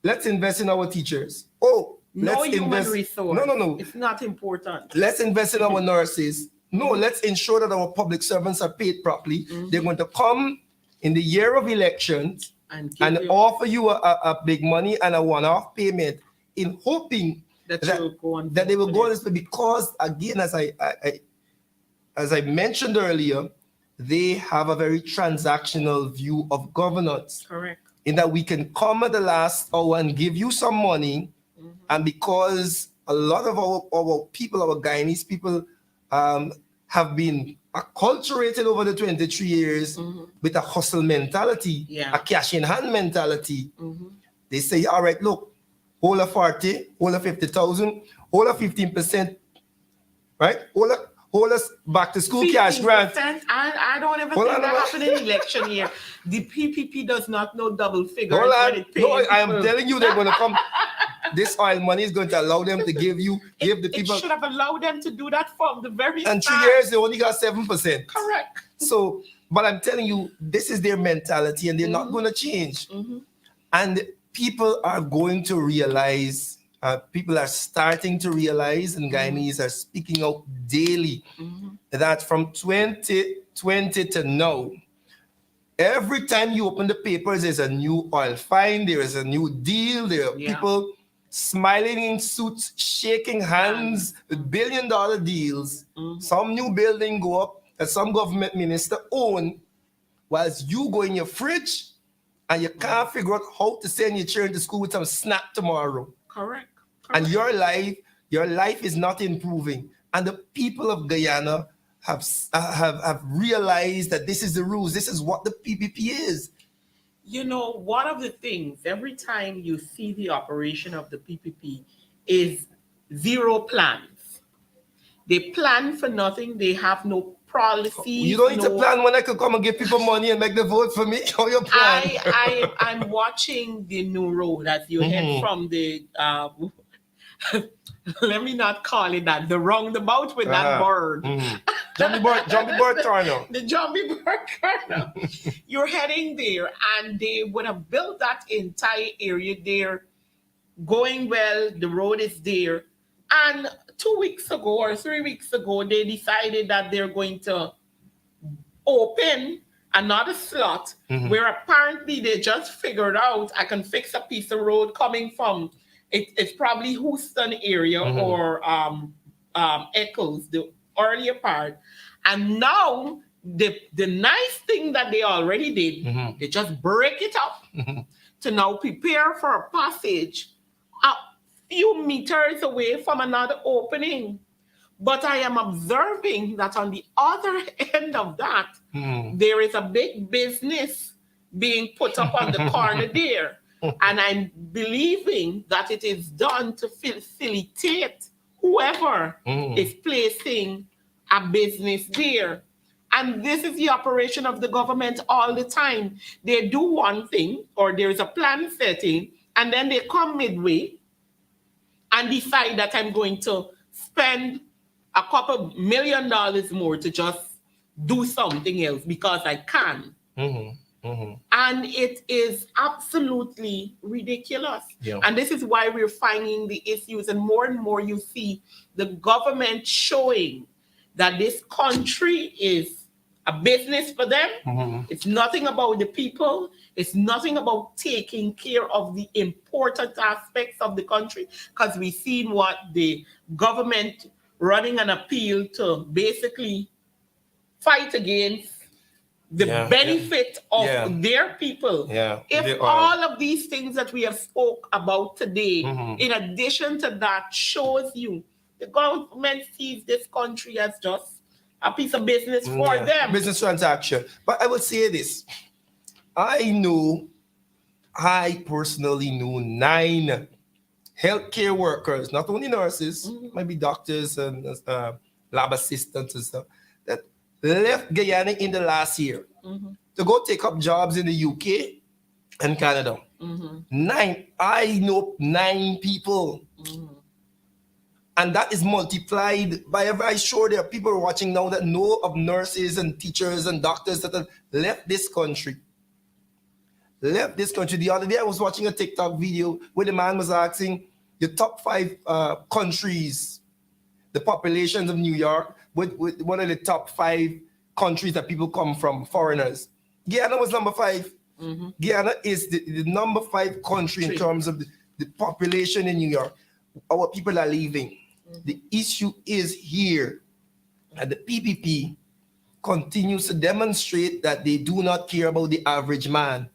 let's invest in our teachers. Oh, let's invest. Resource. No. It's not important. Let's invest in our nurses. No, let's ensure that our public servants are paid properly. They're going to come in the year of elections and offer you a big money and a one-off payment in hoping that they will go on this. Because again, as I mentioned earlier, they have a very transactional view of governance. Correct. In that we can come at the last hour and give you some money, and because a lot of our people, our Guyanese people, have been acculturated over the 23 years with a hustle mentality, a cash in hand mentality. They say, all right, look, hold a 40, hold a 50,000, hold a 15%, right? Hold us back to school cash grant. I don't ever think that happened in election year. The PPP does not know double figures. I am telling you, they're going to come. This oil money is going to allow them to give the people. It should have allowed them to do that from the very and start. 3 years, they only got 7%. Correct. So, but I'm telling you, this is their mentality and they're not going to change. And people are going to realize, people are starting to realize, and Guyanese are speaking out daily, that from 2020 to now, every time you open the papers, there's a new oil find, there is a new deal, there are people smiling in suits, shaking hands with billion-dollar deals. Some new building go up that some government minister own, whilst you go in your fridge and you can't figure out how to send your children to school with some snack tomorrow. Correct. And your life is not improving. And the people of Guyana have realized that this is the rules. This is what the PPP is. You know, one of the things, every time you see the operation of the PPP is zero plans. They plan for nothing. They have no policy. You don't need to plan when I could come and give people money and make them vote for me. How you plan? I'm watching the new road as you head from the let me not call it that, the roundabout with that bird. Jumpy bird turner. The jumpy bird turner. You're heading there, and they would have built that entire area there, going well, the road is there. And 2 weeks ago or 3 weeks ago, they decided that they're going to open another slot where apparently they just figured out I can fix a piece of road coming from, it's probably Houston area or echoes the earlier part. And now the nice thing that they already did, they just break it up to now prepare for a passage a few meters away from another opening. But I am observing that on the other end of that, there is a big business being put up on the corner there. And I'm believing that it is done to facilitate whoever is placing a business there. And this is the operation of the government all the time. They do one thing, or there is a plan setting, and then they come midway and decide that I'm going to spend a couple $1 million more to just do something else because I can. And it is absolutely ridiculous. Yeah. And this is why we're finding the issues, and more you see the government showing that this country is a business for them. It's nothing about the people. It's nothing about taking care of the important aspects of the country, because we've seen what the government running an appeal to basically fight against the benefit of their people. If all of these things that we have spoke about today, in addition to that, shows you the government sees this country as just a piece of business for them. Business transaction. But I will say this. I personally know 9 healthcare workers, not only nurses, maybe doctors and lab assistants and stuff, that left Guyana in the last year to go take up jobs in the UK and Canada. 9. I know 9 people. And that is multiplied by, I'm sure there are people watching now that know of nurses and teachers and doctors that have left this country. The other day I was watching a TikTok video where the man was asking the top 5 countries, the populations of New York, with one of the top 5 countries that people come from, foreigners. Guyana was number 5. Guyana is the number 5 country in terms of the population in New York. Our people are leaving. The issue is here. And the PPP continues to demonstrate that they do not care about the average man.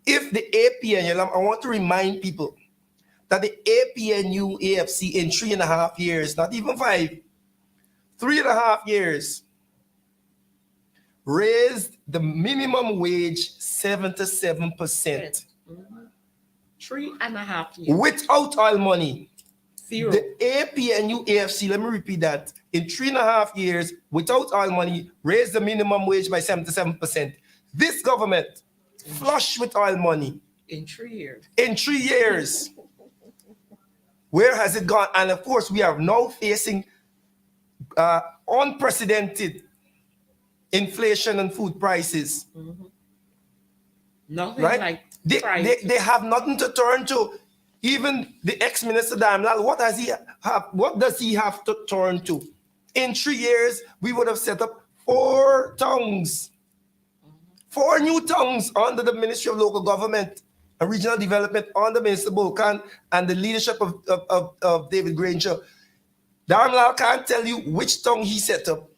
If the APNU, I want to remind people that the APNU AFC in 3.5 years, not even 5, 3.5 years, raised the minimum wage 77%. 3.5 years. Without oil money. 0. The APNU AFC, let me repeat that, in 3.5 years, without oil money, raised the minimum wage by 77%. This government, flush with oil money. In 3 years. In 3 years. Where has it gone? And of course, we are now facing unprecedented inflation and food prices. Nothing right? like they have nothing to turn to. Even the ex-minister Damlal, what does he have to turn to? In 3 years, we would have set up 4 tongues. 4 new tongues under the Ministry of Local Government and Regional Development under Minister Bulkan and the leadership of David Granger. Damlal can't tell you which tongue he set up.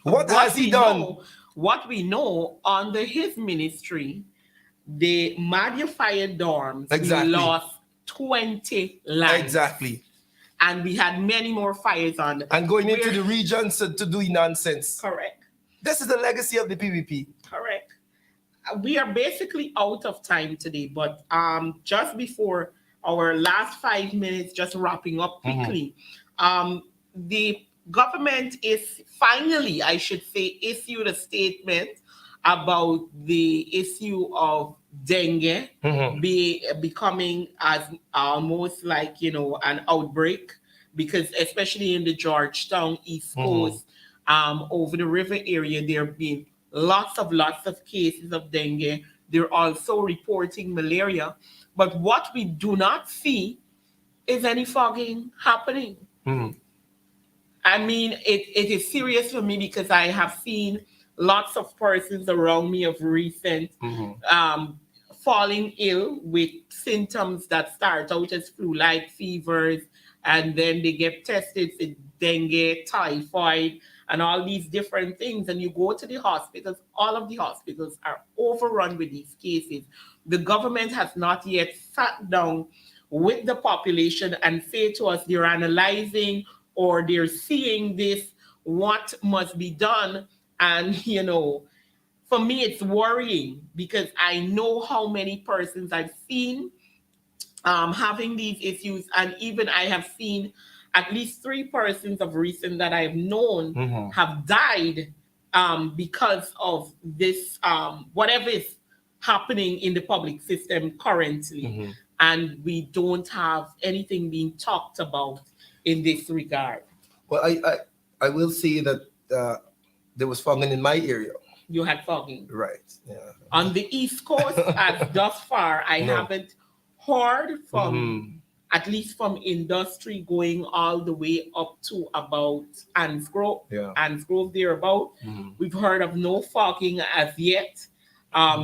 What has he done? What we know under his ministry, the Madhya fire dorms, we lost 20 lives. Exactly. And we had many more fires on. And going into the regions to do nonsense. Correct. This is the legacy of the PVP. Correct. We are basically out of time today, but just before our last 5 minutes, just wrapping up quickly, the government is finally, I should say, issued a statement about the issue of dengue becoming as almost like, an outbreak, because especially in the Georgetown East Coast, over the river area, there have been lots of cases of dengue. They're also reporting malaria. But what we do not see is any fogging happening. I mean, it is serious for me because I have seen lots of persons around me of recent falling ill with symptoms that start out as flu-like fevers and then they get tested for dengue, typhoid, and all these different things. And you go to the hospitals, all of the hospitals are overrun with these cases. The government has not yet sat down with the population and say to us they're analyzing or they're seeing this, what must be done. And, for me, it's worrying because I know how many persons I've seen having these issues. And even I have seen at least 3 persons of recent that I've known have died because of this, whatever is happening in the public system currently. And we don't have anything being talked about in this regard. Well, I will say that there was fogging in my area. You had fogging. Right. Yeah. On the East Coast, as thus far, I haven't heard from, at least from industry, going all the way up to about Ansgrove, thereabout. We've heard of no fogging as yet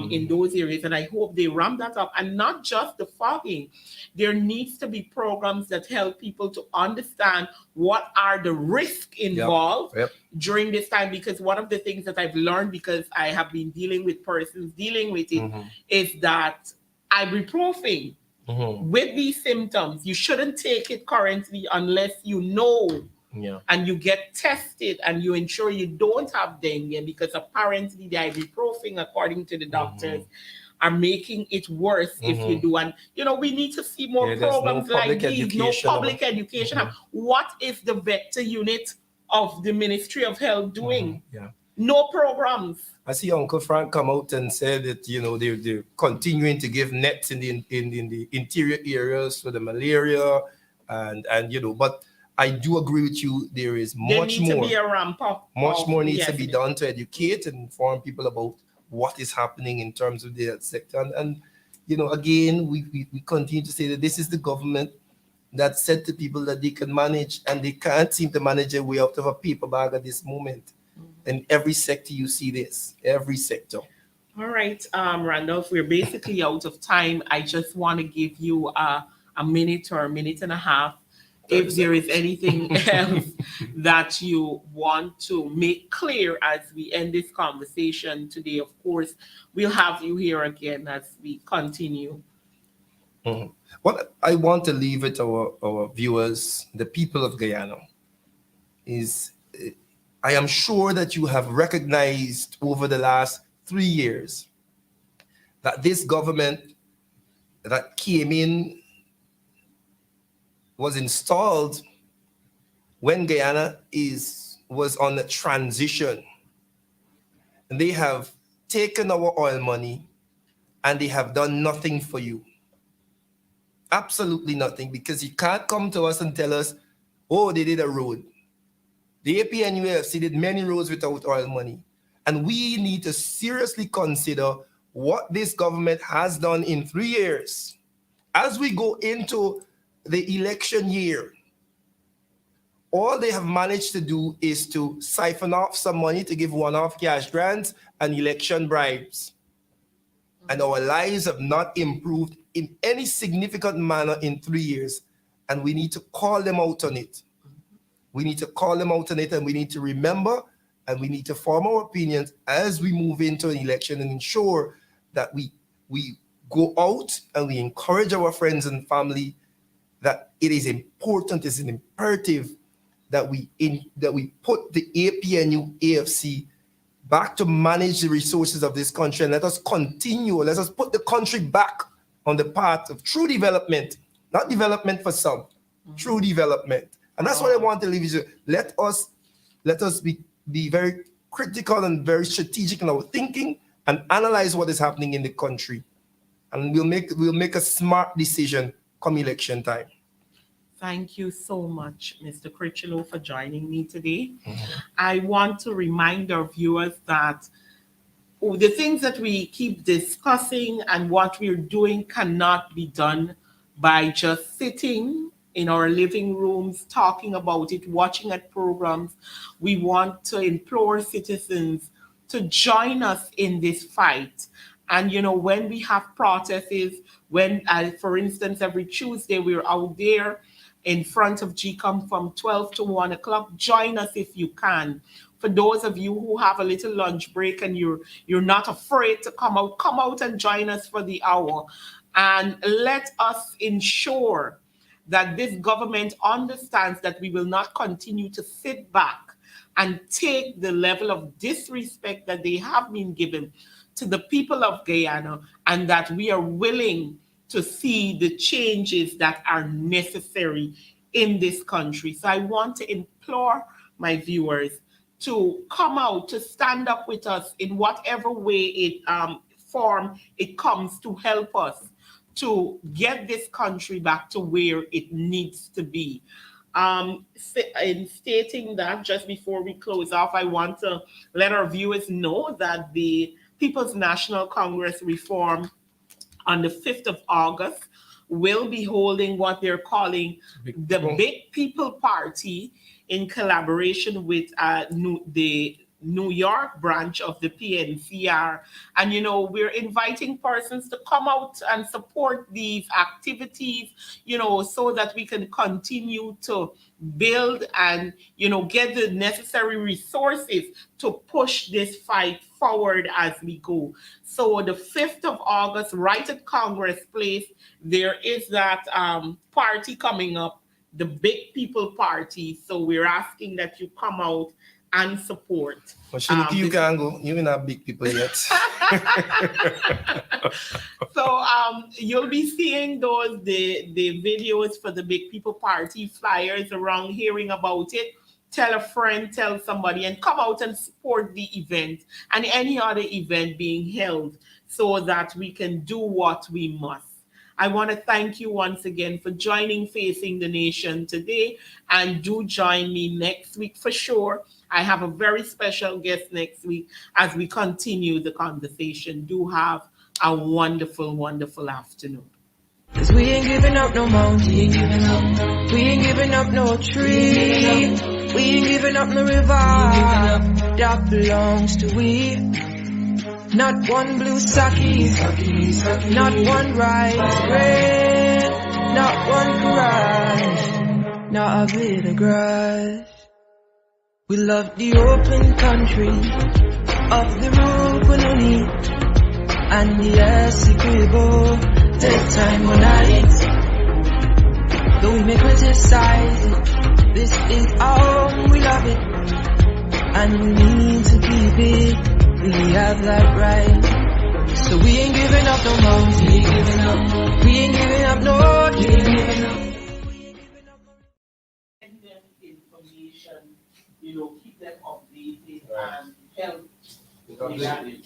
in those areas, and I hope they ramp that up. And not just the fogging, there needs to be programs that help people to understand what are the risks involved during this time, because one of the things that I've learned, because I have been dealing with persons dealing with it, is that ibuprofen with these symptoms, you shouldn't take it currently unless you know and you get tested and you ensure you don't have dengue, because apparently the ibuprofen, according to the doctors, are making it worse if you do. And we need to see more programs like these. No public education. What is the vector unit of the Ministry of Health doing? No programs. I see Uncle Frank come out and said that they're continuing to give nets in the interior areas for the malaria, and but I do agree with you. There is much more. To be a ramp up. Much more needs to be done to educate and inform people about what is happening in terms of the health sector. And again, we continue to say that this is the government that said to people that they can manage, and they can't seem to manage their way out of a paper bag at this moment. In every sector, you see this. Every sector. All right, Randolph, we're basically out of time. I just want to give you a minute or a minute and a half. If there is anything else that you want to make clear as we end this conversation today, of course, we'll have you here again as we continue. What I want to leave with our viewers, the people of Guyana, is I am sure that you have recognized over the last 3 years that this government that came in was installed when Guyana was on the transition. And they have taken our oil money and they have done nothing for you. Absolutely nothing, because you can't come to us and tell us, oh, they did a road. The APNUFC did many roads without oil money. And we need to seriously consider what this government has done in 3 years. As we go into the election year, all they have managed to do is to siphon off some money to give one-off cash grants and election bribes. And our lives have not improved in any significant manner in 3 years. And we need to call them out on it. We need to call them out on it, and we need to remember, and we need to form our opinions as we move into an election and ensure that we go out and we encourage our friends and family that it is important, it's an imperative that we put the APNU AFC back to manage the resources of this country, and let us put the country back on the path of true development, not development for some, true development. And that's what I want to leave you. Let us be very critical and very strategic in our thinking and analyze what is happening in the country. And we'll make a smart decision come election time. Thank you so much, Mr. Critchlow, for joining me today. I want to remind our viewers that the things that we keep discussing and what we're doing cannot be done by just sitting in our living rooms, talking about it, watching at programs. We want to implore citizens to join us in this fight. And, when we have protests, when, for instance, every Tuesday we're out there in front of GCOM from 12 to 1 o'clock. Join us if you can. For those of you who have a little lunch break and you're not afraid to come out and join us for the hour. And let us ensure that this government understands that we will not continue to sit back and take the level of disrespect that they have been given to the people of Guyana, and that we are willing to see the changes that are necessary in this country. So I want to implore my viewers to come out, to stand up with us in whatever way form it comes, to help us to get this country back to where it needs to be. In stating that, just before we close off, I want to let our viewers know that the People's National Congress Reform on the 5th of August will be holding what they're calling the Big People Party in collaboration with the New York branch of the PNCR. And, you know, we're inviting persons to come out and support these activities, you know, so that we can continue to build and, you know, get the necessary resources to push this fight forward as we go. So the 5th of August, right at Congress Place, there is that party coming up, the Big People Party. So we're asking that you come out and support. Well, Shaneika, you can go. You're not big people yet. So you'll be seeing the videos for the Big People Party, flyers around, hearing about it. Tell a friend, tell somebody, and come out and support the event and any other event being held so that we can do what we must. I want to thank you once again for joining Facing the Nation today, and do join me next week for sure. I have a very special guest next week as we continue the conversation. Do have a wonderful, wonderful afternoon. 'Cause we ain't giving up no mountain, we ain't giving up, we ain't giving up no tree, we ain't giving up no river that belongs to we. Not one blue sake, not one rice bread, not one garage, not a bit of grass. We love the open country of the Rupununi and the Essequibo, the time when though we may criticize it, this is our home, we love it, and we need to keep it. We have that right. So we ain't giving up no mountain, we ain't giving up, we ain't giving up no dream. Send them information, you know, keep them updated and help.